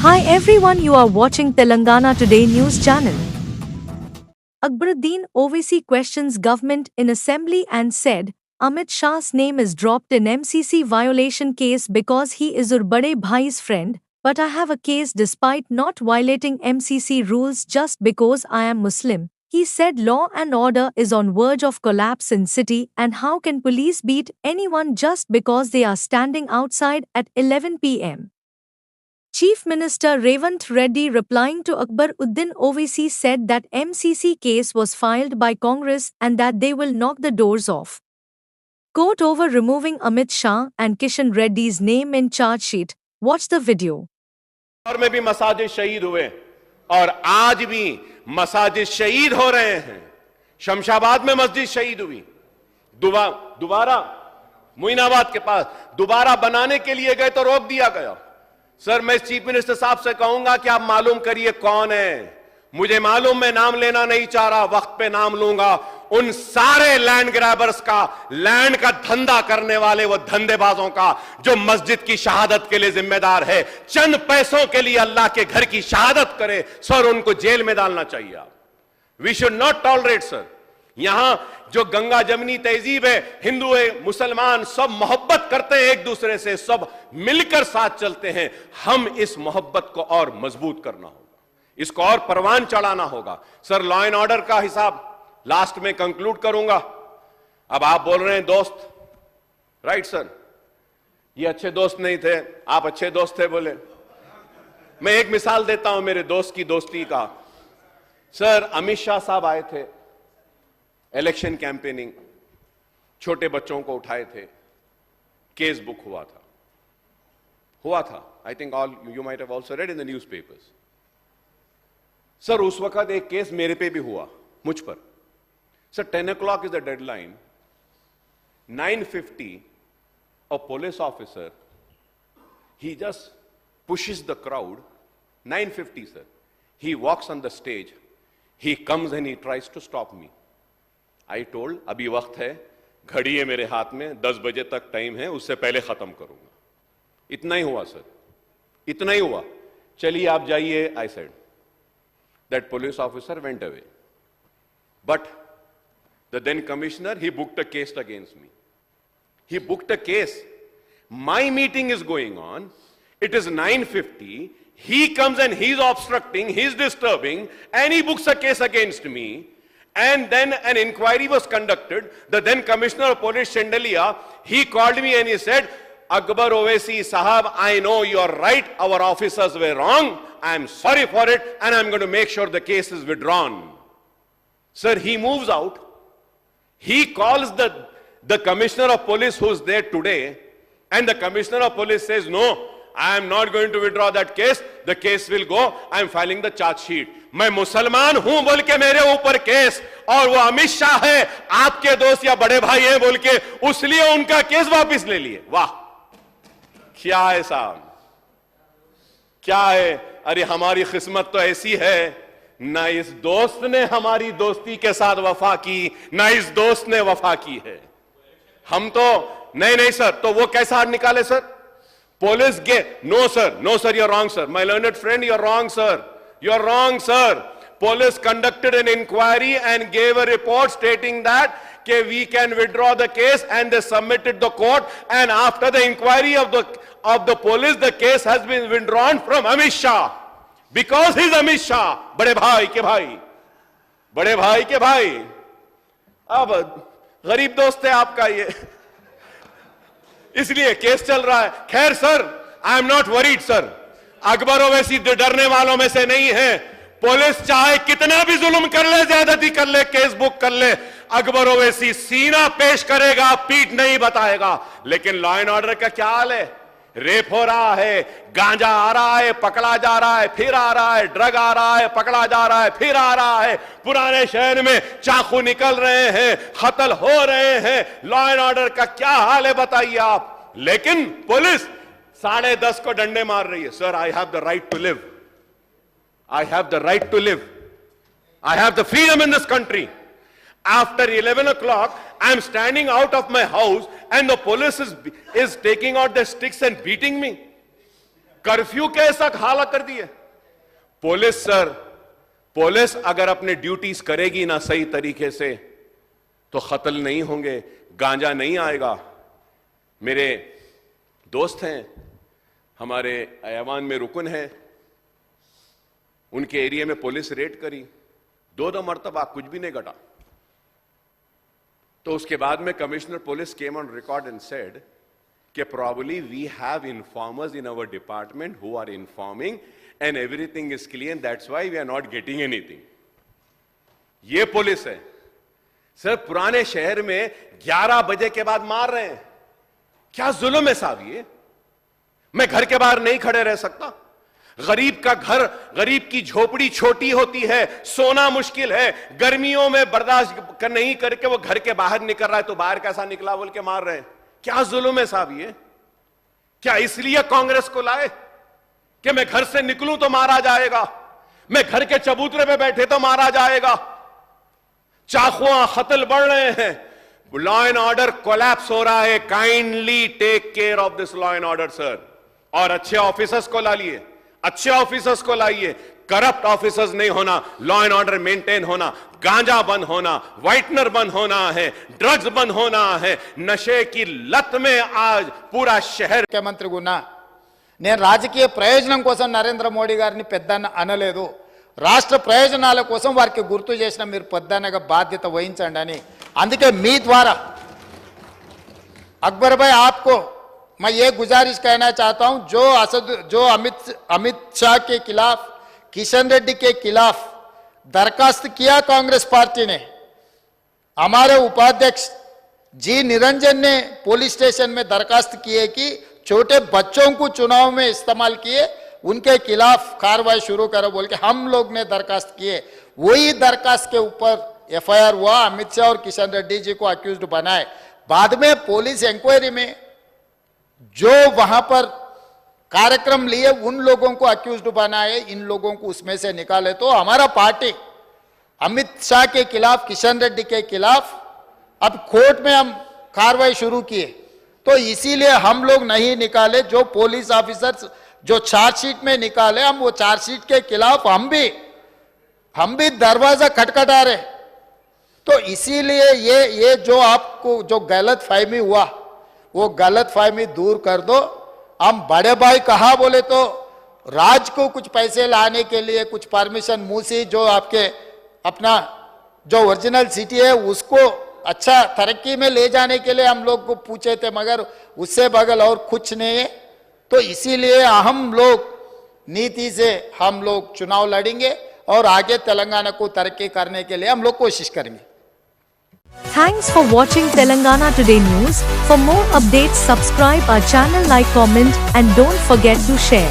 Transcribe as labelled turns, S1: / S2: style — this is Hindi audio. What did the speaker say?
S1: Hi everyone, you are watching Telangana Today News Channel. Akbaruddin Owaisi questions government in assembly and said, Amit Shah's name is dropped in MCC violation case because he is Bade Bhai's friend, but I have a case despite not violating MCC rules just because I am Muslim. He said law and order is on verge of collapse in city and how can police beat anyone just because they are standing outside at 11 p.m. Chief Minister Revant Reddy replying to Akbaruddin Owaisi said that MCC case was filed by Congress and that they will knock the doors off court over removing Amit Shah and Kishan Reddy's name in charge sheet. Watch the video.
S2: और में भी मसाजिद शहीद हुए और आज भी मसाजिद शहीद हो रहे हैं। शमशाबाद में मस्जिद शहीद हुई, दोबारा मोइनाबाद के पास दोबारा बनाने के लिए गए तो रोक दिया गया। सर, मैं चीफ मिनिस्टर साहब से कहूंगा कि आप मालूम करिए कौन है। मुझे मालूम, मैं नाम लेना नहीं चाह रहा, वक्त पे नाम लूंगा। उन सारे लैंड ग्रैबर्स का, लैंड का धंधा करने वाले वो धंधेबाजों का जो मस्जिद की शहादत के लिए जिम्मेदार है, चंद पैसों के लिए अल्लाह के घर की शहादत करे, सर उनको जेल में डालना चाहिए। We should not tolerate sir. यहां जो गंगा जमनी तहजीब है, हिंदू है, मुसलमान सब मोहब्बत करते हैं एक दूसरे से, सब मिलकर साथ चलते हैं। हम इस मोहब्बत को और मजबूत करना होगा, इसको और परवान चढ़ाना होगा। सर, लॉ एंड ऑर्डर का हिसाब लास्ट में कंक्लूड करूंगा। अब आप बोल रहे हैं दोस्त, राइट सर, ये अच्छे दोस्त नहीं थे, आप अच्छे दोस्त थे बोले। मैं एक मिसाल देता हूं मेरे दोस्त की दोस्ती का। सर, अमित शाह साहब आए थे, इलेक्शन कैंपेनिंग, छोटे बच्चों को उठाए थे, केस बुक हुआ था। I think all you might have also red in the newspapers. Sir, उस वक्त एक केस मेरे पे भी हुआ, मुझ पर। Sir, 10 o'clock is the deadline. 9:50, a police officer, he just pushes the crowd. 9:50, sir. He walks on the stage. He comes and he tries to stop me. I told, अभी वक्त है, घड़ी है मेरे हाथ में, 10 बजे तक टाइम है, उससे पहले खत्म करूंगा। इतना ही हुआ सर, इतना ही हुआ। चलिए आप जाइए, I said. That police officer went away. But the then commissioner, he booked a case against me. He booked a case. My meeting is going on. It is 9:50. He comes and he's obstructing, he's disturbing, and he books a case against me. And then an inquiry was conducted. The then commissioner of police, Chandeliya, he called me and he said, Akbar Owaisi Sahab, I know you're right. Our officers were wrong. I'm sorry for it, and I'm going to make sure the case is withdrawn. Sir, he moves out. He calls the commissioner of police who's there today, and the commissioner of police says, no, I am not going to withdraw that case. The case will go. I'm filing the charge sheet. मैं मुसलमान हूं बोल के मेरे ऊपर केस, और वो अमित शाह है, आपके दोस्त या बड़े भाई है बोल के, उसलिए उनका केस वापस ले लिए। वाह, क्या है साहब, क्या है। अरे हमारी किस्मत तो ऐसी है, ना इस दोस्त ने हमारी दोस्ती के साथ वफा की, ना इस दोस्त ने वफा की है। हम तो नहीं सर, तो वो कैसा हाथ निकाले सर? पुलिस गे, no sir, you're wrong sir, my learned friend, you're wrong sir. Police conducted an inquiry and gave a report stating that we can withdraw the case, and they submitted the court, and after the inquiry of the police, the case has been withdrawn from Amit Shah because he's Amit Shah, बड़े भाई के भाई। अब गरीब दोस्त है आपका ये, इसलिए केस चल रहा है। खैर sir, I am not worried sir, Akbar Owaisi डरने वालों में से नहीं है। पुलिस चाहे कितना भी जुल्म कर ले, ज्यादती कर ले, केस बुक कर ले, अकबर ओवैसी सीना पेश करेगा, पीठ नहीं बताएगा। लेकिन लॉ एंड ऑर्डर का क्या हाल है? रेप हो रहा है, गांजा आ रहा है, पकड़ा जा रहा है, फिर आ रहा है, ड्रग आ रहा है, पकड़ा जा रहा है, फिर आ रहा है, पुराने शहर में चाकू निकल रहे हैं, कत्ल हो रहे हैं। लॉ एंड ऑर्डर का क्या हाल है बताइए आप। लेकिन पुलिस 10:30 को डंडे मार रही है। Sir, I have the right to live, I have the right to live. I have the freedom in this country. After 11 o'clock, I'm standing out of my house and the police is taking out their sticks and beating me. Curfew कैसा हालत कर दी है। पुलिस सर, पुलिस अगर अपने ड्यूटीज करेगी ना सही तरीके से तो कत्ल नहीं होंगे, गांजा नहीं आएगा। मेरे दोस्त हैं, हमारे ऐवान में रुकन है, उनके एरिया में पुलिस रेड करी, 2 मरतबा कुछ भी नहीं घटा। तो उसके बाद में commissioner police came on record and said कि probably we have informers in our department who are informing and everything is clear, that's why we are not getting anything. ये पुलिस है सर। पुराने शहर में 11 बजे के बाद मार रहे हैं, क्या जुल्म है साहब ये। मैं घर के बाहर नहीं खड़े रह सकता। गरीब का घर, गरीब की झोपड़ी छोटी होती है, सोना मुश्किल है, गर्मियों में बर्दाश्त नहीं करके वो घर के बाहर निकल रहा है तो बाहर कैसा निकला बोल के मार रहे हैं। क्या जुल्म है साहब ये। क्या इसलिए कांग्रेस को लाए कि मैं घर से निकलूं तो मारा जाएगा, मैं घर के चबूतरे पे बैठे तो मारा जाएगा। चाकुआं कत्ल बढ़ रहे हैं, लॉ एंड ऑर्डर कोलैप्स हो रहा है। Kindly take care of this law and order sir. और अच्छे ऑफिसर्स को ला लिए, अच्छे ऑफिसर्स को लाइए, करप्ट ऑफिसर्स नहीं होना, लॉ एंड ऑर्डर मेंटेन होना, गांजा बंद होना, व्हाइटनर बंद होना है, ड्रग्स बंद होना है। नशे की लत में आज पूरा शहर।
S3: ముఖ్యమంత్రి గున్నా నేను రాజకీయ ప్రయోజనం కోసం నరేంద్ర మోడీ గారిని పెద్దన్న అనలేదు, రాష్ట్ర ప్రయోజనాల కోసం వారికి గుర్తు చేసిన మీరు పెద్దన్నగా బాధ్యత వహించండి అని। అందుకే మీ ద్వారా अकबर भाई आपको मैं ये गुजारिश कहना चाहता हूं, जो अमित शाह के खिलाफ, किशन रेड्डी के खिलाफ दरखास्त किया कांग्रेस पार्टी ने, हमारे उपाध्यक्ष जी निरंजन ने पुलिस स्टेशन में दरखास्त की है कि छोटे बच्चों को चुनाव में इस्तेमाल किए, उनके खिलाफ कार्रवाई शुरू करो बोल के हम लोग ने दरखास्त किए। वही दरखास्त के ऊपर एफआईआर हुआ, अमित शाह और किशन रेड्डी जी को अक्यूज्ड बनाए। बाद में पुलिस इंक्वायरी में जो वहां पर कार्यक्रम लिए उन लोगों को अक्यूज्ड बनाए, इन लोगों को उसमें से निकाले। तो हमारा पार्टी अमित शाह के खिलाफ, किशन रेड्डी के खिलाफ अब कोर्ट में हम कार्रवाई शुरू किए। तो इसीलिए हम लोग नहीं निकाले, जो पुलिस ऑफिसर्स जो चार्जशीट में निकाले, हम वो चार्जशीट के खिलाफ हम भी दरवाजा खटखटा रहे। तो इसीलिए ये जो आपको जो गलत फहमी हुआ वो गलत फहमी दूर कर दो। हम बड़े भाई कहा बोले तो राज को कुछ पैसे लाने के लिए कुछ परमिशन मूसी जो आपके अपना जो ओरिजिनल सिटी है उसको अच्छा तरक्की में ले जाने के लिए हम लोग को पूछे थे, मगर उससे बगल और कुछ नहीं है। तो इसीलिए हम लोग नीति से हम लोग चुनाव लड़ेंगे और आगे तेलंगाना को तरक्की करने के लिए हम लोग कोशिश करेंगे।
S1: Thanks for watching Telangana Today News. For more updates, subscribe our channel, like, comment, and don't forget to share.